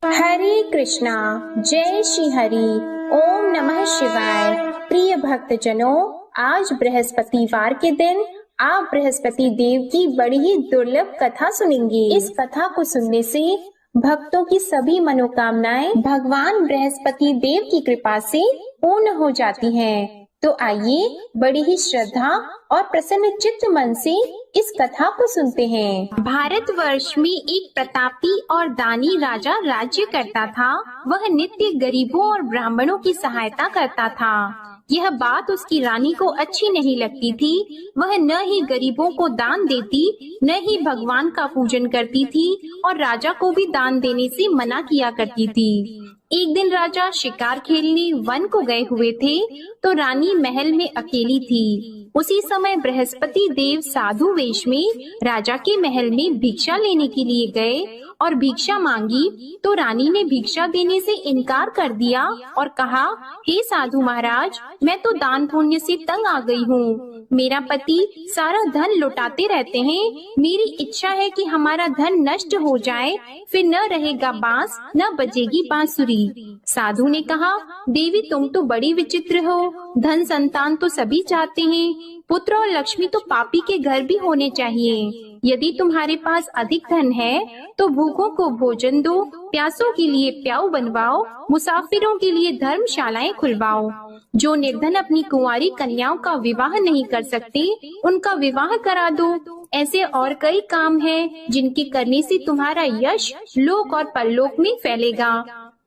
हरे कृष्णा, जय श्री हरि। ओम नमः शिवाय। प्रिय भक्तजनों, आज बृहस्पतिवार के दिन आप बृहस्पति देव की बड़ी ही दुर्लभ कथा सुनेंगे। इस कथा को सुनने से भक्तों की सभी मनोकामनाएं भगवान बृहस्पति देव की कृपा से पूर्ण हो जाती हैं। तो आइए बड़ी ही श्रद्धा और प्रसन्न चित्त मन से इस कथा को सुनते हैं। भारतवर्ष में एक प्रतापी और दानी राजा राज्य करता था। वह नित्य गरीबों और ब्राह्मणों की सहायता करता था। यह बात उसकी रानी को अच्छी नहीं लगती थी। वह न ही गरीबों को दान देती, न ही भगवान का पूजन करती थी और राजा को भी दान देने से मना किया करती थी। एक दिन राजा शिकार खेलने वन को गए हुए थे, तो रानी महल में अकेली थी। उसी समय बृहस्पति देव साधु वेश में राजा के महल में भिक्षा लेने के लिए गए और भिक्षा मांगी, तो रानी ने भिक्षा देने से इनकार कर दिया और कहा, हे साधु महाराज, मैं तो दान पुण्य से तंग आ गई हूँ। मेरा पति सारा धन लुटाते रहते हैं। मेरी इच्छा है कि हमारा धन नष्ट हो जाए, फिर न रहेगा बांस, न बजेगी बांसुरी। साधु ने कहा, देवी तुम तो बड़ी विचित्र हो। धन संतान तो सभी चाहते हैं, पुत्र और लक्ष्मी तो पापी के घर भी होने चाहिए। यदि तुम्हारे पास अधिक धन है तो भूखों को भोजन दो, प्यासों के लिए प्याऊ बनवाओ, मुसाफिरों के लिए धर्मशालाएं खुलवाओ। जो निर्धन अपनी कुंवारी कन्याओं का विवाह नहीं कर सकते, उनका विवाह करा दो। ऐसे और कई काम हैं जिनके करने से तुम्हारा यश लोक और परलोक में फैलेगा।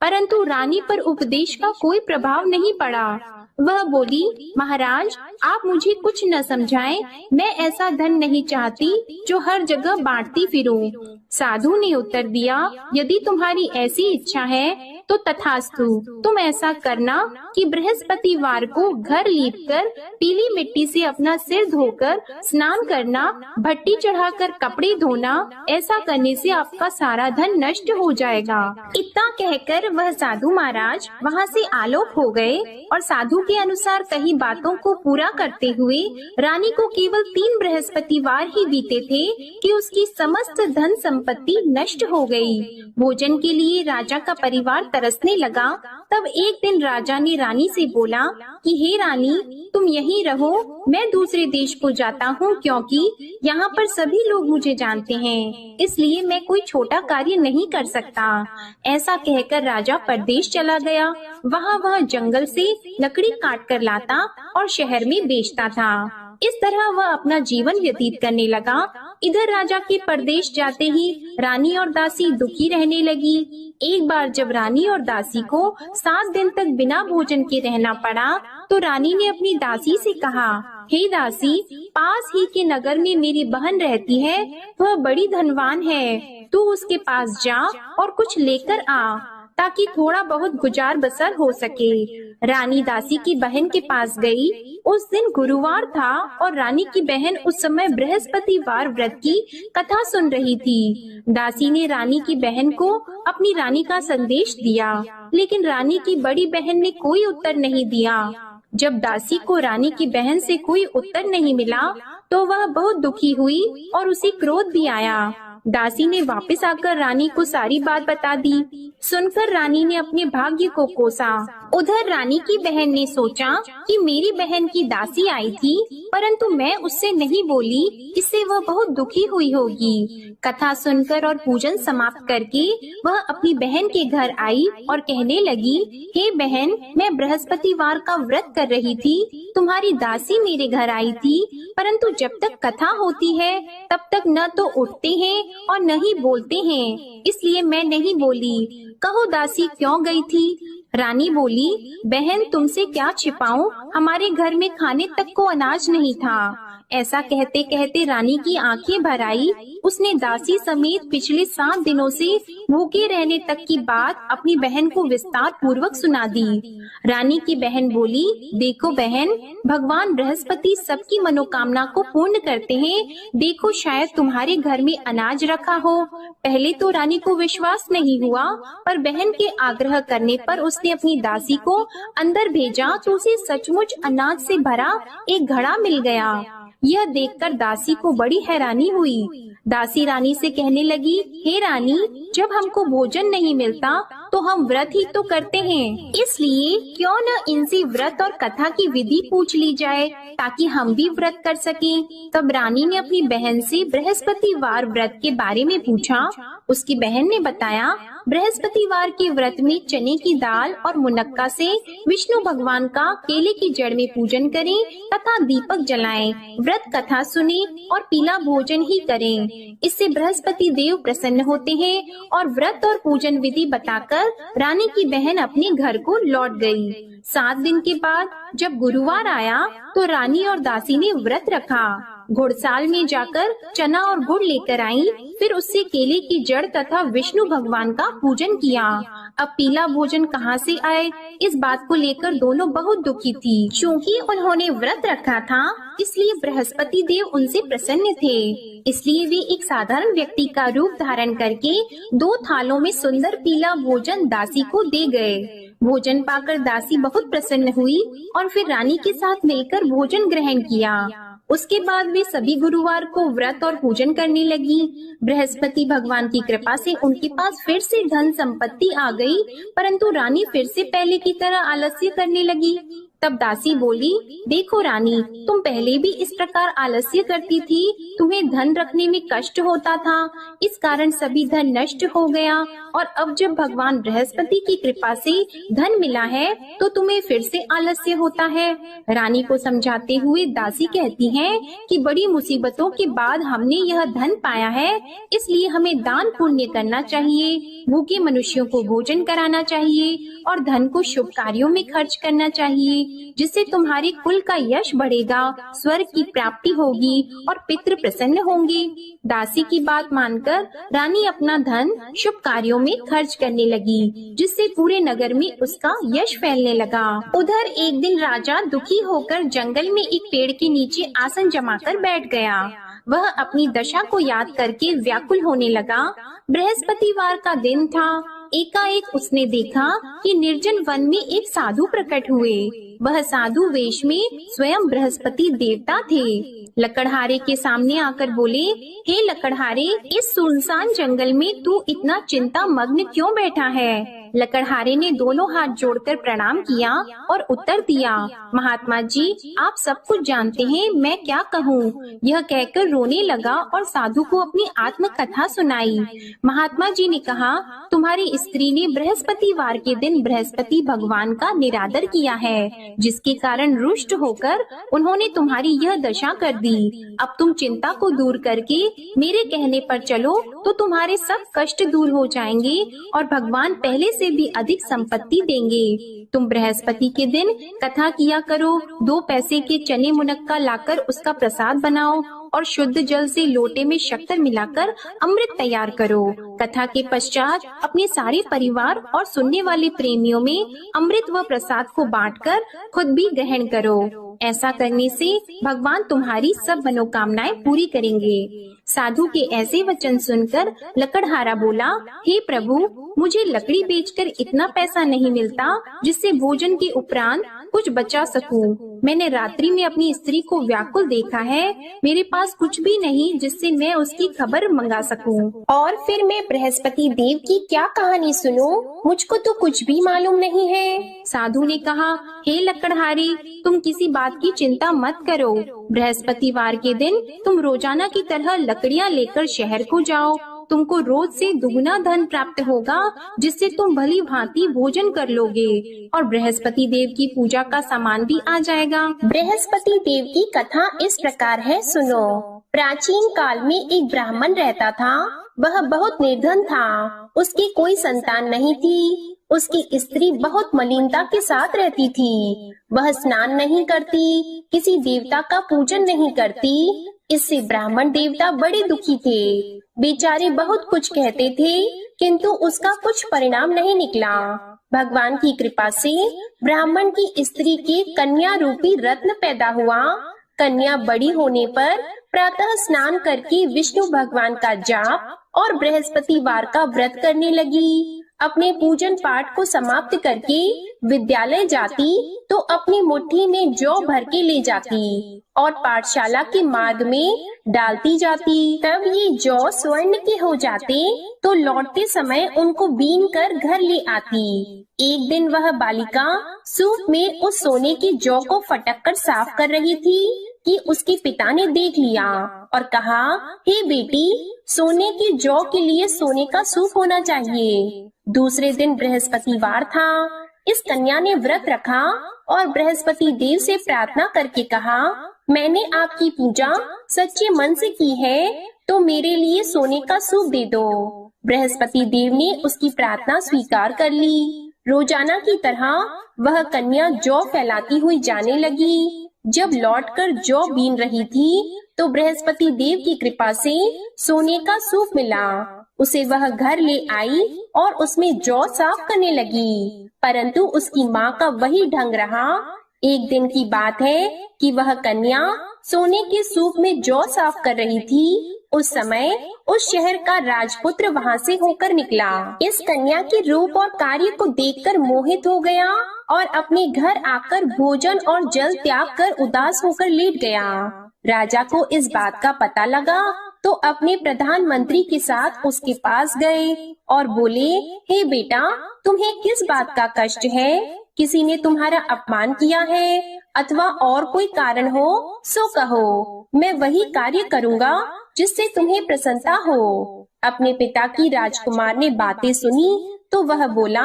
परंतु रानी पर उपदेश का कोई प्रभाव नहीं पड़ा। वह बोली, महाराज आप मुझे कुछ न समझाएं, मैं ऐसा धन नहीं चाहती जो हर जगह बांटती फिरूं। साधु ने उत्तर दिया, यदि तुम्हारी ऐसी इच्छा है तो तथास्तु। तुम ऐसा करना कि बृहस्पतिवार को घर लीपकर पीली मिट्टी से अपना सिर धोकर स्नान करना, भट्टी चढ़ाकर कपड़े धोना। ऐसा करने से आपका सारा धन नष्ट हो जाएगा। इतना कहकर वह साधु महाराज वहाँ से आलोक हो गए और साधु के अनुसार कही बातों को पूरा करते हुए रानी को केवल 3 बृहस्पतिवार ही बीते थे कि उसकी समस्त धन संपत्ति नष्ट हो गई। भोजन के लिए राजा का परिवार तरसने लगा। तब एक दिन राजा ने रानी से बोला कि हे रानी, तुम यहीं रहो, मैं दूसरे देश को जाता हूँ, क्योंकि यहाँ पर सभी लोग मुझे जानते हैं, इसलिए मैं कोई छोटा कार्य नहीं कर सकता। ऐसा कहकर राजा परदेश चला गया। वह जंगल से लकड़ी काट कर लाता और शहर में बेचता था। इस तरह वह अपना जीवन व्यतीत करने लगा। इधर राजा के परदेश जाते ही रानी और दासी दुखी रहने लगी। एक बार जब रानी और दासी को 7 दिन तक बिना भोजन के रहना पड़ा, तो रानी ने अपनी दासी से कहा, हे दासी, पास ही के नगर में मेरी बहन रहती है, वह बड़ी धनवान है, तू उसके पास जा और कुछ लेकर आ, ताकि थोड़ा बहुत गुजार बसर हो सके। रानी दासी की बहन के पास गई। उस दिन गुरुवार था और रानी की बहन उस समय बृहस्पतिवार व्रत की कथा सुन रही थी। दासी ने रानी की बहन को अपनी रानी का संदेश दिया, लेकिन रानी की बड़ी बहन ने कोई उत्तर नहीं दिया। जब दासी को रानी की बहन से कोई उत्तर नहीं मिला, तो वह बहुत दुखी हुई और उसे क्रोध भी आया। दासी ने वापस आकर रानी को सारी बात बता दी। सुनकर रानी ने अपने भाग्य को कोसा। उधर रानी की बहन ने सोचा कि मेरी बहन की दासी आई थी, परंतु मैं उससे नहीं बोली, इससे वह बहुत दुखी हुई होगी। कथा सुनकर और पूजन समाप्त करके वह अपनी बहन के घर आई और कहने लगी, हे बहन, मैं बृहस्पतिवार का व्रत कर रही थी, तुम्हारी दासी मेरे घर आई थी, परंतु जब तक कथा होती है तब तक न तो उठते हैं और न ही बोलते हैं, इसलिए मैं नहीं बोली। कहो दासी क्यों गई थी? रानी बोली, बहन तुमसे क्या छिपाऊं, हमारे घर में खाने तक को अनाज नहीं था। ऐसा कहते कहते रानी की आंखें भर आई। उसने दासी समेत पिछले 7 दिनों से भूखे रहने तक की बात अपनी बहन को विस्तार पूर्वक सुना दी। रानी की बहन बोली, देखो बहन, भगवान बृहस्पति सबकी मनोकामना को पूर्ण करते हैं। देखो शायद तुम्हारे घर में अनाज रखा हो। पहले तो रानी को विश्वास नहीं हुआ, पर बहन के आग्रह करने पर उसने अपनी दासी को अंदर भेजा तो उसे सचमुच अनाज से भरा एक घड़ा मिल गया। यह देखकर दासी को बड़ी हैरानी हुई। दासी रानी से कहने लगी, हे रानी, जब हमको भोजन नहीं मिलता तो हम व्रत ही तो करते हैं, इसलिए क्यों न इनसे व्रत और कथा की विधि पूछ ली जाए ताकि हम भी व्रत कर सकें। तब रानी ने अपनी बहन से बृहस्पतिवार व्रत के बारे में पूछा। उसकी बहन ने बताया, बृहस्पतिवार के व्रत में चने की दाल और मुनक्का से विष्णु भगवान का केले की जड़ में पूजन करें तथा दीपक जलाएं, व्रत कथा सुने और पीला भोजन ही करें। इससे बृहस्पति देव प्रसन्न होते हैं। और व्रत और पूजन विधि बताकर रानी की बहन अपने घर को लौट गई। 7 दिन के बाद जब गुरुवार आया तो रानी और दासी ने व्रत रखा। घुड़साल में जाकर चना और गुड़ लेकर आई, फिर उससे केले की जड़ तथा विष्णु भगवान का पूजन किया। अब पीला भोजन कहाँ से आए, इस बात को लेकर दोनों बहुत दुखी थी। क्योंकि उन्होंने व्रत रखा था, इसलिए बृहस्पति देव उनसे प्रसन्न थे। इसलिए वे एक साधारण व्यक्ति का रूप धारण करके 2 थालों में सुंदर पीला भोजन दासी को दे गए। भोजन पाकर दासी बहुत प्रसन्न हुई और फिर रानी के साथ मिलकर भोजन ग्रहण किया। उसके बाद वे सभी गुरुवार को व्रत और पूजन करने लगी। बृहस्पति भगवान की कृपा से उनके पास फिर से धन संपत्ति आ गई, परंतु रानी फिर से पहले की तरह आलस्य करने लगी। तब दासी बोली, देखो रानी, तुम पहले भी इस प्रकार आलस्य करती थी, तुम्हें धन रखने में कष्ट होता था, इस कारण सभी धन नष्ट हो गया, और अब जब भगवान बृहस्पति की कृपा से धन मिला है तो तुम्हें फिर से आलस्य होता है। रानी को समझाते हुए दासी कहती है कि बड़ी मुसीबतों के बाद हमने यह धन पाया है, इसलिए हमें दान पुण्य करना चाहिए, भूखे मनुष्यों को भोजन कराना चाहिए और धन को शुभ कार्यों में खर्च करना चाहिए, जिससे तुम्हारे कुल का यश बढ़ेगा, स्वर्ग की प्राप्ति होगी और पितृ प्रसन्न होंगे। दासी की बात मानकर रानी अपना धन शुभ कार्यों में खर्च करने लगी, जिससे पूरे नगर में उसका यश फैलने लगा। उधर एक दिन राजा दुखी होकर जंगल में एक पेड़ के नीचे आसन जमाकर बैठ गया। वह अपनी दशा को याद करके व्याकुल होने लगा। बृहस्पतिवार का दिन था। एकाएक उसने देखा कि निर्जन वन में एक साधु प्रकट हुए। वह साधु वेश में स्वयं बृहस्पति देवता थे। लकड़हारे के सामने आकर बोले, हे लकड़हारे, इस सुनसान जंगल में तू इतना चिंता मग्न क्यों बैठा है? लकड़हारे ने दोनों हाथ जोड़कर प्रणाम किया और उत्तर दिया, महात्मा जी, आप सब कुछ जानते हैं, मैं क्या कहूँ। यह कहकर रोने लगा और साधु को अपनी आत्म कथा सुनाई। महात्मा जी ने कहा, तुम्हारी स्त्री ने बृहस्पतिवार के दिन बृहस्पति भगवान का निरादर किया है, जिसके कारण रुष्ट होकर उन्होंने तुम्हारी यह दशा कर दी। अब तुम चिंता को दूर करके मेरे कहने पर चलो तो तुम्हारे सब कष्ट दूर हो जाएंगे और भगवान पहले से भी अधिक संपत्ति देंगे। तुम बृहस्पति के दिन कथा किया करो, 2 पैसे के चने मुनक्का लाकर उसका प्रसाद बनाओ और शुद्ध जल से लोटे में शक्कर मिलाकर अमृत तैयार करो। कथा के पश्चात अपने सारे परिवार और सुनने वाले प्रेमियों में अमृत व प्रसाद को बांटकर खुद भी ग्रहण करो। ऐसा करने से भगवान तुम्हारी सब मनोकामनाएं पूरी करेंगे। साधु के ऐसे वचन सुनकर लकड़हारा बोला, हे प्रभु, मुझे लकड़ी बेचकर इतना पैसा नहीं मिलता जिससे भोजन के उपरांत कुछ बचा सकूं। मैंने रात्रि में अपनी स्त्री को व्याकुल देखा है, मेरे पास कुछ भी नहीं जिससे मैं उसकी खबर मंगा सकूं। और फिर मैं बृहस्पति देव की क्या कहानी सुनूं? मुझको तो कुछ भी मालूम नहीं है। साधु ने कहा, हे लकड़हारी, तुम किसी बात की चिंता मत करो। बृहस्पतिवार के दिन तुम रोजाना की तरह लकड़ियाँ लेकर शहर को जाओ। तुमको रोज से दुगुना धन प्राप्त होगा, जिससे तुम भली भांति भोजन कर लोगे और बृहस्पति देव की पूजा का सामान भी आ जाएगा। बृहस्पति देव की कथा इस प्रकार है, सुनो। प्राचीन काल में एक ब्राह्मण रहता था। वह बहुत निर्धन था। उसकी कोई संतान नहीं थी। उसकी स्त्री बहुत मलिनता के साथ रहती थी। वह स्नान नहीं करती, किसी देवता का पूजन नहीं करती। इससे ब्राह्मण देवता बड़े दुखी थे। बेचारे बहुत कुछ कहते थे, किंतु उसका कुछ परिणाम नहीं निकला। भगवान की कृपा से ब्राह्मण की स्त्री के कन्या रूपी रत्न पैदा हुआ। कन्या बड़ी होने पर प्रातः स्नान करके विष्णु भगवान का जाप और बृहस्पतिवार का व्रत करने लगी। अपने पूजन पाठ को समाप्त करके विद्यालय जाती तो अपनी मुट्ठी में जौ भर के ले जाती और पाठशाला के मार्ग में डालती जाती। तब ये जौ स्वर्ण के हो जाते तो लौटते समय उनको बीन कर घर ले आती। एक दिन वह बालिका सूप में उस सोने की जौ को फटक कर साफ कर रही थी कि उसके पिता ने देख लिया और कहा, हे बेटी, सोने की जौ के लिए सोने का सूप होना चाहिए। दूसरे दिन बृहस्पतिवार था। इस कन्या ने व्रत रखा और बृहस्पति देव से प्रार्थना करके कहा, मैंने आपकी पूजा सच्चे मन से की है तो मेरे लिए सोने का सूप दे दो। बृहस्पति देव ने उसकी प्रार्थना स्वीकार कर ली। रोजाना की तरह वह कन्या जौ फैलाती हुई जाने लगी। जब लौटकर जौ बीन रही थी तो बृहस्पति देव की कृपा से सोने का सूप मिला। उसे वह घर ले आई और उसमें जौ साफ करने लगी, परंतु उसकी माँ का वही ढंग रहा। एक दिन की बात है कि वह कन्या सोने के सूप में जौ साफ कर रही थी। उस समय उस शहर का राजपुत्र वहाँ से होकर निकला। इस कन्या के रूप और कार्य को देखकर मोहित हो गया और अपने घर आकर भोजन और जल त्याग कर उदास होकर लेट गया। राजा को इस बात का पता लगा तो अपने प्रधानमंत्री के साथ उसके पास गए और बोले, हे बेटा, तुम्हें किस बात का कष्ट है? किसी ने तुम्हारा अपमान किया है अथवा और कोई कारण हो सो कहो, मैं वही कार्य करूँगा जिससे तुम्हें प्रसन्नता हो। अपने पिता की राजकुमार ने बातें सुनी तो वह बोला,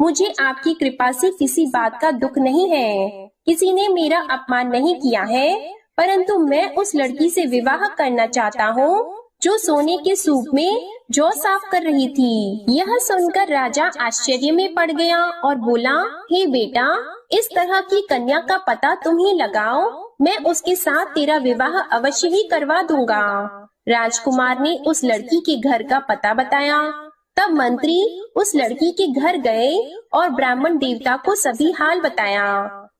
मुझे आपकी कृपा से किसी बात का दुख नहीं है। किसी ने मेरा अपमान नहीं किया है, परंतु मैं उस लड़की से विवाह करना चाहता हूँ जो सोने के सूप में जौ साफ कर रही थी। यह सुनकर राजा आश्चर्य में पड़ गया और बोला, हे बेटा, इस तरह की कन्या का पता तुम ही लगाओ, मैं उसके साथ तेरा विवाह अवश्य ही करवा दूंगा। राजकुमार ने उस लड़की के घर का पता बताया। तब मंत्री उस लड़की के घर गए और ब्राह्मण देवता को सभी हाल बताया।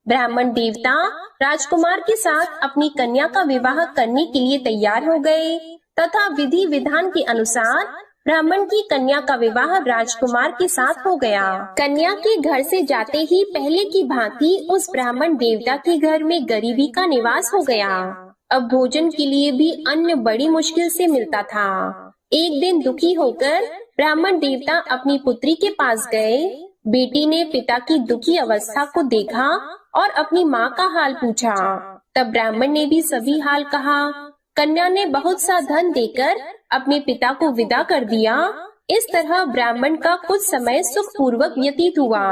ब्राह्मण देवता राजकुमार के साथ अपनी कन्या का विवाह करने के लिए तैयार हो गए तथा विधि विधान के अनुसार ब्राह्मण की कन्या का विवाह राजकुमार के साथ हो गया। कन्या के घर से जाते ही पहले की भांति उस ब्राह्मण देवता के घर में गरीबी का निवास हो गया। अब भोजन के लिए भी अन्न बड़ी मुश्किल से मिलता था। एक दिन दुखी होकर ब्राह्मण देवता अपनी पुत्री के पास गए। बेटी ने पिता की दुखी अवस्था को देखा और अपनी माँ का हाल पूछा। तब ब्राह्मण ने भी सभी हाल कहा। कन्या ने बहुत सा धन देकर अपने पिता को विदा कर दिया। इस तरह ब्राह्मण का कुछ समय सुख पूर्वक व्यतीत हुआ।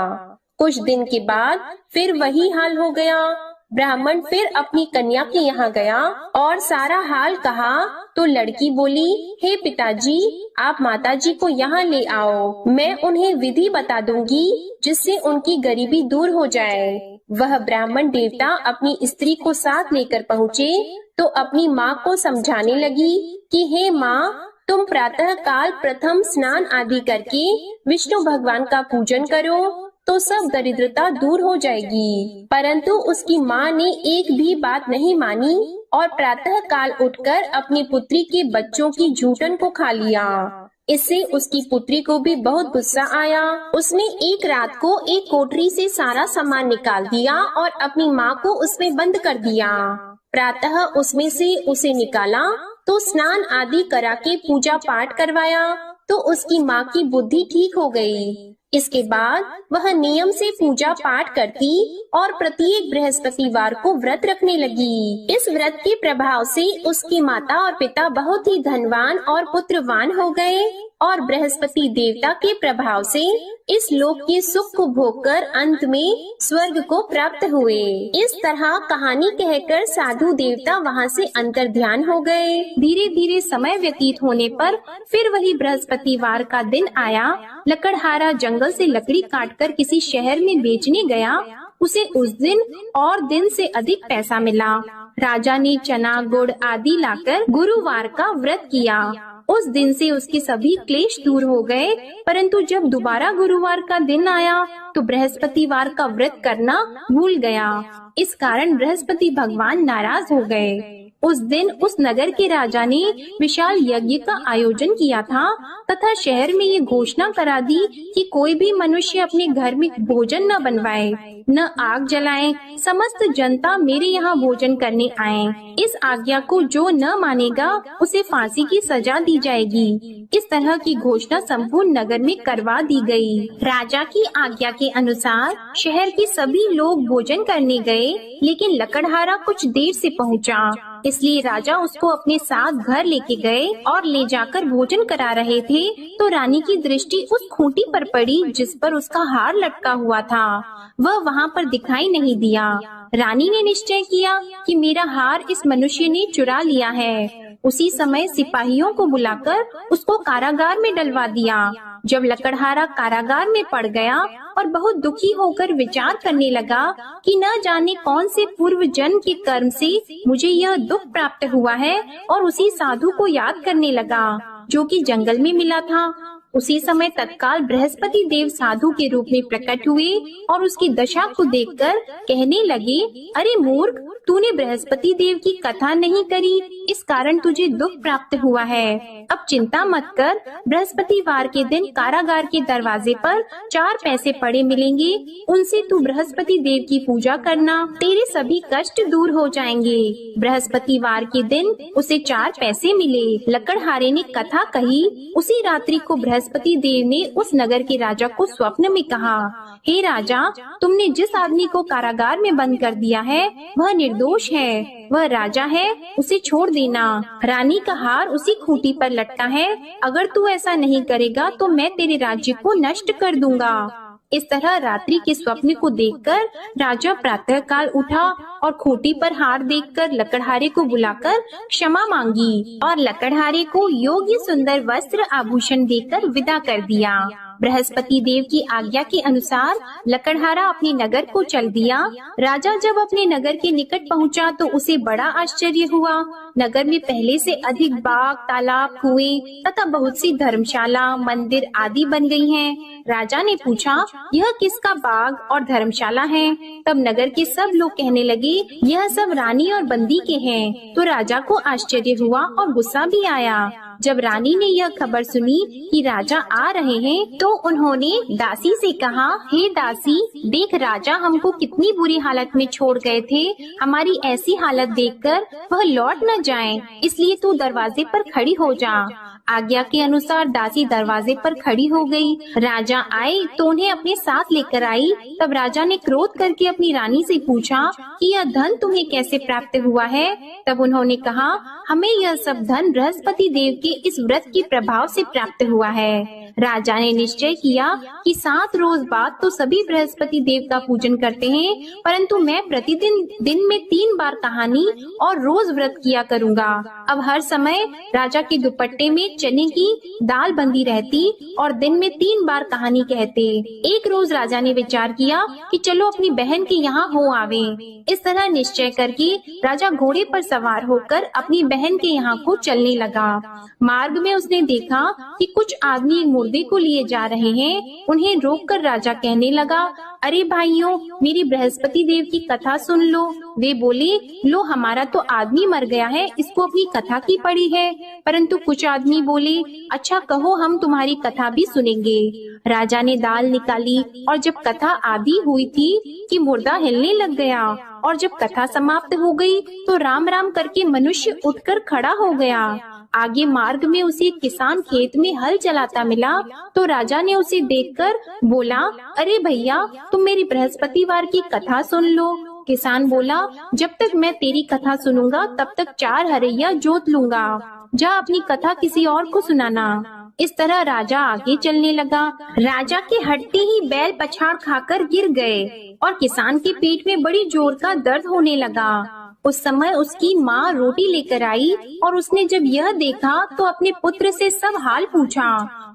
कुछ दिन के बाद फिर वही हाल हो गया। ब्राह्मण फिर अपनी कन्या के यहाँ गया और सारा हाल कहा तो लड़की बोली, हे पिताजी, आप माताजी को यहाँ ले आओ, मैं उन्हें विधि बता दूंगी जिससे उनकी गरीबी दूर हो जाए। वह ब्राह्मण देवता अपनी स्त्री को साथ लेकर पहुँचे तो अपनी माँ को समझाने लगी कि हे माँ, तुम प्रातः काल प्रथम स्नान आदि करके विष्णु भगवान का पूजन करो तो सब दरिद्रता दूर हो जाएगी। परंतु उसकी माँ ने एक भी बात नहीं मानी और प्रातः काल उठकर अपनी पुत्री के बच्चों की झूठन को खा लिया। इससे उसकी पुत्री को भी बहुत गुस्सा आया। उसने एक रात को एक कोठरी से सारा सामान निकाल दिया और अपनी माँ को उसमें बंद कर दिया। प्रातः उसमें से उसे निकाला तो स्नान आदि करा के पूजा पाठ करवाया तो उसकी माँ की बुद्धि ठीक हो गई। इसके बाद वह नियम से पूजा पाठ करती और प्रत्येक बृहस्पतिवार को व्रत रखने लगी। इस व्रत के प्रभाव से उसकी माता और पिता बहुत ही धनवान और पुत्रवान हो गए और बृहस्पति देवता के प्रभाव से इस लोक के सुख को भोगकर अंत में स्वर्ग को प्राप्त हुए। इस तरह कहानी कहकर साधु देवता वहाँ से अंतर्ध्यान हो गए। धीरे धीरे समय व्यतीत होने पर फिर वही बृहस्पतिवार का दिन आया। लकड़हारा जंगल से लकड़ी काटकर किसी शहर में बेचने गया। उसे उस दिन और दिन से अधिक पैसा मिला। राजा ने चना गुड़ आदि लाकर गुरुवार का व्रत किया। उस दिन से उसके सभी क्लेश दूर हो गए। परंतु जब दोबारा गुरुवार का दिन आया तो बृहस्पतिवार का व्रत करना भूल गया। इस कारण बृहस्पति भगवान नाराज हो गए। उस दिन उस नगर के राजा ने विशाल यज्ञ का आयोजन किया था तथा शहर में ये घोषणा करा दी कि कोई भी मनुष्य अपने घर में भोजन न बनवाए, न आग जलाए। समस्त जनता मेरे यहाँ भोजन करने आए। इस आज्ञा को जो न मानेगा उसे फांसी की सजा दी जाएगी। इस तरह की घोषणा संपूर्ण नगर में करवा दी गई। राजा की आज्ञा के अनुसार शहर के सभी लोग भोजन करने गए, लेकिन लकड़हारा कुछ देर से पहुँचा, इसलिए राजा उसको अपने साथ घर लेके गए और ले जाकर भोजन करा रहे थे तो रानी की दृष्टि उस खूंटी पर पड़ी जिस पर उसका हार लटका हुआ था। वह वहाँ पर दिखाई नहीं दिया। रानी ने निश्चय किया कि मेरा हार इस मनुष्य ने चुरा लिया है। उसी समय सिपाहियों को बुलाकर उसको कारागार में डलवा दिया। जब लकड़हारा कारागार में पड़ गया और बहुत दुखी होकर विचार करने लगा कि न जाने कौन से पूर्व जन्म के कर्म से मुझे यह दुख प्राप्त हुआ है, और उसी साधु को याद करने लगा जो कि जंगल में मिला था। उसी समय तत्काल बृहस्पति देव साधु के रूप में प्रकट हुए और उसकी दशा को देखकर कहने लगे, अरे मूर्ख, तूने बृहस्पति देव की कथा नहीं करी, इस कारण तुझे दुख प्राप्त हुआ है। अब चिंता मत कर, बृहस्पतिवार के दिन कारागार के दरवाजे पर 4 पैसे पड़े मिलेंगे, उनसे तू बृहस्पति देव की पूजा करना, तेरे सभी कष्ट दूर हो जाएंगे। बृहस्पतिवार के दिन उसे 4 पैसे मिले। लकड़हारे ने कथा कही। उसी रात्रि को बृहस्पति देव ने उस नगर के राजा को स्वप्न में कहा, हे राजा, तुमने जिस आदमी को कारागार में बंद कर दिया है वह निर्दोष है, वह राजा है, उसे छोड़ देना। रानी का हार उसी खूंटी पर लटका है, अगर तू ऐसा नहीं करेगा तो मैं तेरे राज्य को नष्ट कर दूंगा। इस तरह रात्रि के स्वप्न को देखकर राजा प्रातः काल उठा और खूंटी पर हार देखकर लकड़हारे को बुलाकर क्षमा मांगी और लकड़हारे को योग्य सुंदर वस्त्र आभूषण देकर विदा कर दिया। बृहस्पति देव की आज्ञा के अनुसार लकड़हारा अपने नगर को चल दिया। राजा जब अपने नगर के निकट पहुंचा तो उसे बड़ा आश्चर्य हुआ। नगर में पहले से अधिक बाग, तालाब, कुएं तथा बहुत सी धर्मशाला, मंदिर आदि बन गई हैं। राजा ने पूछा, यह किसका बाग और धर्मशाला है? तब नगर के सब लोग कहने लगे, यह सब रानी और बंदी के हैं। तो राजा को आश्चर्य हुआ और गुस्सा भी आया। जब रानी ने यह खबर सुनी कि राजा आ रहे हैं तो उन्होंने दासी से कहा, हे दासी, देख राजा हमको कितनी बुरी हालत में छोड़ गए थे। हमारी ऐसी हालत देखकर वह लौट न जाएं, इसलिए तू दरवाजे पर खड़ी हो जा। आज्ञा के अनुसार दासी दरवाजे पर खड़ी हो गई। राजा आए तो उन्हें अपने साथ लेकर आई। तब राजा ने क्रोध करके अपनी रानी से पूछा कि यह धन तुम्हें कैसे प्राप्त हुआ है? तब उन्होंने कहा, हमें यह सब धन बृहस्पति देव के इस व्रत के प्रभाव से प्राप्त हुआ है। राजा ने निश्चय किया कि 7 रोज बाद तो सभी बृहस्पति देव का पूजन करते हैं, परंतु मैं प्रतिदिन दिन में 3 बार कहानी और रोज व्रत किया करूँगा। अब हर समय राजा के दुपट्टे में चने की दाल बंदी रहती और दिन में 3 बार कहानी कहते। एक रोज राजा ने विचार किया कि चलो अपनी बहन के यहाँ हो आवे। इस तरह निश्चय करके राजा घोड़े पर सवार होकर अपनी बहन के यहाँ को चलने लगा। मार्ग में उसने देखा कि कुछ आदमी एक मुर्दे को लिए जा रहे हैं। उन्हें रोककर राजा कहने लगा, अरे भाइयों, मेरी बृहस्पति देव की कथा सुन लो। वे बोले, लो हमारा तो आदमी मर गया है, इसको अपनी कथा की पड़ी है। परंतु कुछ आदमी बोले, अच्छा कहो, हम तुम्हारी कथा भी सुनेंगे। राजा ने दाल निकाली और जब कथा आधी हुई थी कि मुर्दा हिलने लग गया, और जब कथा समाप्त हो गई तो राम राम करके मनुष्य उठकर खड़ा हो गया। आगे मार्ग में उसे एक किसान खेत में हल चलाता मिला तो राजा ने उसे देखकर बोला, अरे भैया, तुम मेरी बृहस्पतिवार की कथा सुन लो। किसान बोला, जब तक मैं तेरी कथा सुनूंगा तब तक 4 हरैया जोत लूंगा। जा अपनी कथा किसी और को सुनाना। इस तरह राजा आगे चलने लगा। राजा के हटते ही बैल पछाड़ खाकर गिर गए और किसान के पेट में बड़ी जोर का दर्द होने लगा। उस समय उसकी माँ रोटी लेकर आई और उसने जब यह देखा तो अपने पुत्र से सब हाल पूछा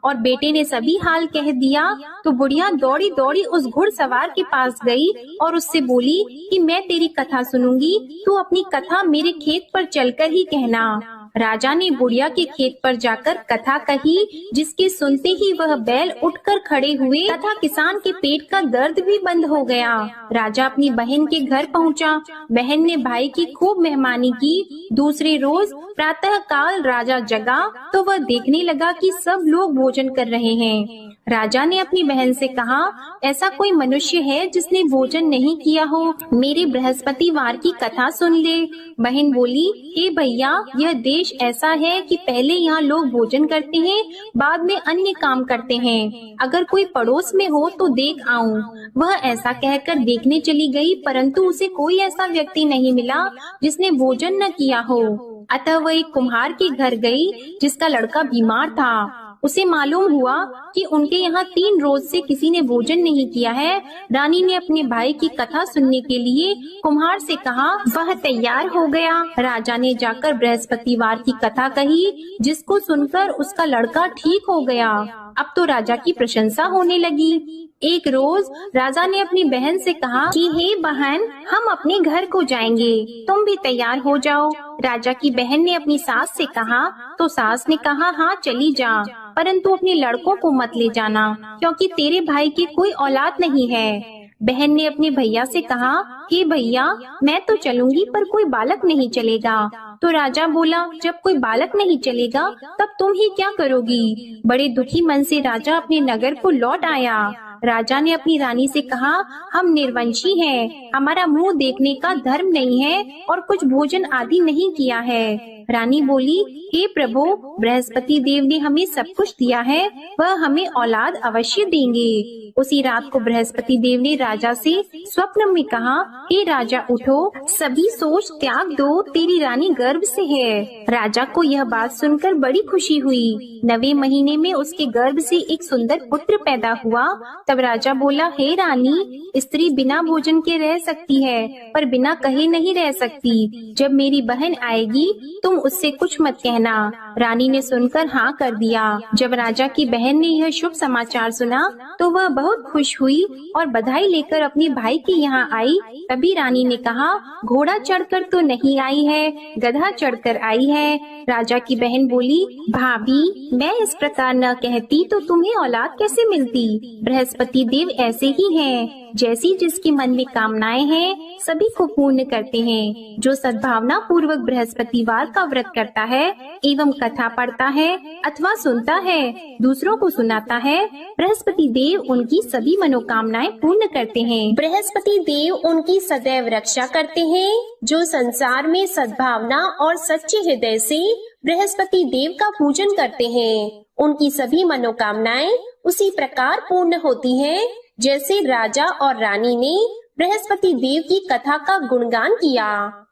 और बेटे ने सभी हाल कह दिया। तो बुढ़िया दौड़ी दौड़ी उस घुड़सवार के पास गई और उससे बोली कि मैं तेरी कथा सुनूंगी, तू अपनी कथा मेरे खेत पर चलकर ही कहना। राजा ने बुढ़िया के खेत पर जाकर कथा कही, जिसके सुनते ही वह बैल उठकर खड़े हुए तथा किसान के पेट का दर्द भी बंद हो गया। राजा अपनी बहन के घर पहुंचा। बहन ने भाई की खूब मेहमानी की। दूसरे रोज प्रातः काल राजा जगा तो वह देखने लगा कि सब लोग भोजन कर रहे हैं। राजा ने अपनी बहन से कहा, ऐसा कोई मनुष्य है जिसने भोजन नहीं किया हो? मेरे बृहस्पतिवार की कथा सुन ले। बहन बोली, हे भैया, यह देश ऐसा है कि पहले यहाँ लोग भोजन करते हैं, बाद में अन्य काम करते हैं। अगर कोई पड़ोस में हो तो देख आऊं। वह ऐसा कहकर देखने चली गई, परंतु उसे कोई ऐसा व्यक्ति नहीं मिला जिसने भोजन न किया हो। अतः वह एक कुम्हार के घर गई जिसका लड़का बीमार था। उसे मालूम हुआ कि उनके यहाँ 3 रोज से किसी ने भोजन नहीं किया है। रानी ने अपने भाई की कथा सुनने के लिए कुम्हार से कहा। वह तैयार हो गया। राजा ने जाकर बृहस्पतिवार की कथा कही, जिसको सुनकर उसका लड़का ठीक हो गया। अब तो राजा की प्रशंसा होने लगी। एक रोज राजा ने अपनी बहन से कहा कि हे बहन, हम अपने घर को जाएंगे, तुम भी तैयार हो जाओ। राजा की बहन ने अपनी सास से कहा तो सास ने कहा, हाँ चली जा, परंतु अपने लड़कों को मत ले जाना, क्योंकि तेरे भाई की कोई औलाद नहीं है। बहन ने अपने भैया से कहा, हे भैया, मैं तो चलूंगी पर कोई बालक नहीं चलेगा। तो राजा बोला, जब कोई बालक नहीं चलेगा तब तुम ही क्या करोगी? बड़े दुखी मन से राजा अपने नगर को लौट आया। राजा ने अपनी रानी से कहा, हम निर्वंशी हैं, हमारा मुंह देखने का धर्म नहीं है और कुछ भोजन आदि नहीं किया है। रानी बोली, हे प्रभु, बृहस्पति देव ने हमें सब कुछ दिया है, वह हमें औलाद अवश्य देंगे। उसी रात को बृहस्पति देव ने राजा से स्वप्न में कहा, हे राजा उठो, सभी सोच त्याग दो, तेरी रानी गर्भ से है। राजा को यह बात सुनकर बड़ी खुशी हुई। 9वें महीने में उसके गर्भ से एक सुंदर पुत्र पैदा हुआ। तब राजा बोला, हे रानी, स्त्री बिना भोजन के रह सकती है, पर बिना कहे नहीं रह सकती। जब मेरी बहन आएगी तुम उससे कुछ मत कहना। रानी ने सुनकर हाँ कर दिया। जब राजा की बहन ने यह शुभ समाचार सुना तो वह बहुत खुश हुई और बधाई लेकर अपने भाई के यहाँ आई। तभी रानी ने कहा, घोड़ा चढ़कर तो नहीं आई है, गधा चढ़कर आई है। राजा की बहन बोली, भाभी, मैं इस प्रकार न कहती तो तुम्हें औलाद कैसे मिलती? बृहस्पति देव ऐसे ही हैं, जैसी जिसके मन में कामनाएं हैं सभी को पूर्ण करते हैं। जो सद्भावना पूर्वक बृहस्पतिवार का व्रत करता है एवं कथा पढ़ता है अथवा सुनता है, दूसरों को सुनाता है, बृहस्पति देव उनकी सभी मनोकामनाएं पूर्ण करते हैं। बृहस्पति देव उनकी सदैव रक्षा करते हैं। जो संसार में सद्भावना और सच्चे हृदय से बृहस्पति देव का पूजन करते हैं, उनकी सभी मनोकामनाएं उसी प्रकार पूर्ण होती हैं, जैसे राजा और रानी ने बृहस्पति देव की कथा का गुणगान किया।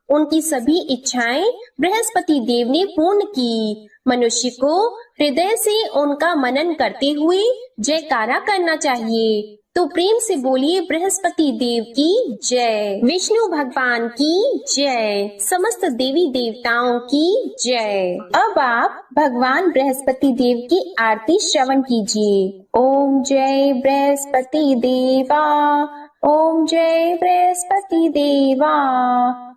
उनकी सभी इच्छाएं बृहस्पति देव ने पूर्ण की। मनुष्य को हृदय से उनका मनन करते हुए जयकारा करना चाहिए। तो प्रेम से बोलिए, बृहस्पति देव की जय, विष्णु भगवान की जय, समस्त देवी देवताओं की जय। अब आप भगवान बृहस्पति देव की आरती श्रवण कीजिए। ओम जय बृहस्पति देवा, ओम जय बृहस्पति देवा,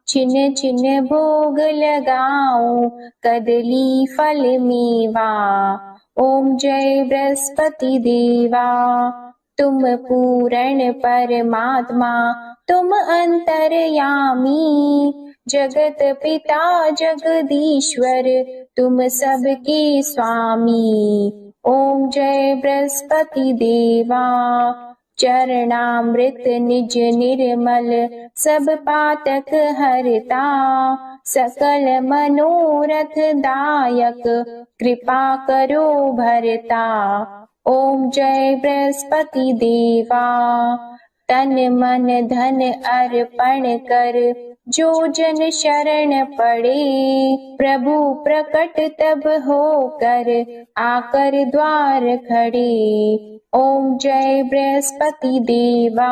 छिन्न छिन्न भोग लगाऊं, कदली फल मेवा। ओम जय बृहस्पति देवा, तुम पूर्ण परमात्मा, तुम अंतर्यामी, जगत पिता जगदीश्वर, तुम सबके स्वामी। ओम जय बृहस्पति देवा, चरणामृत निज निर्मल, सब पातक हरता, सकल मनोरथ दायक, कृपा करो भरता। ओम जय बृहस्पति देवा, तन मन धन अर्पण कर, जो जन शरण पड़े, प्रभु प्रकट तब होकर, आकर द्वार खड़े। ओम जय बृहस्पति देवा,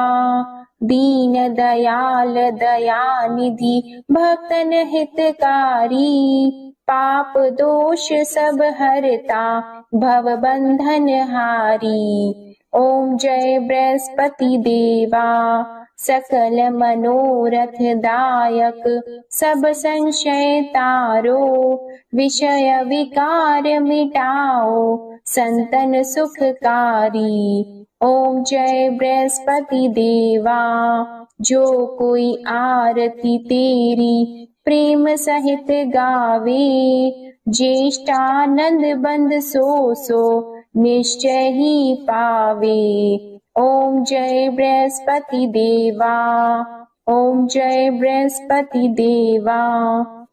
दीन दयाल दयानिधि, भक्तन हितकारी, पाप दोष सब हरता, भव बंधन हारी। ओम जय बृहस्पति देवा, सकल मनोरथ दायक सब संशय तारो, विषय विकार मिटाओ संतन सुखकारी। ओम जय बृहस्पति देवा, जो कोई आरती तेरी प्रेम सहित गावे, ज्येष्ठानंद बंद सो निश्चय ही पावे। ओम जय बृहस्पति देवा, ओम जय बृहस्पति देवा।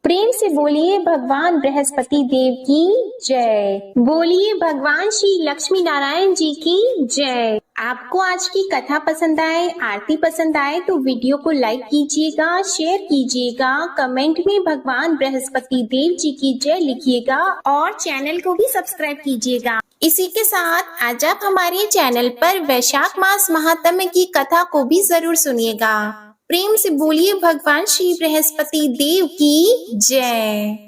प्रेम से बोलिए भगवान बृहस्पति देव की जय। बोलिए भगवान श्री लक्ष्मी नारायण जी की जय। आपको आज की कथा पसंद आए, आरती पसंद आए तो वीडियो को लाइक कीजिएगा, शेयर कीजिएगा, कमेंट में भगवान बृहस्पति देव जी की जय लिखिएगा और चैनल को भी सब्सक्राइब कीजिएगा। इसी के साथ आज आप हमारे चैनल पर वैशाख मास महात्म्य की कथा को भी जरूर सुनिएगा। प्रेम से बोलिए भगवान श्री बृहस्पति देव की जय।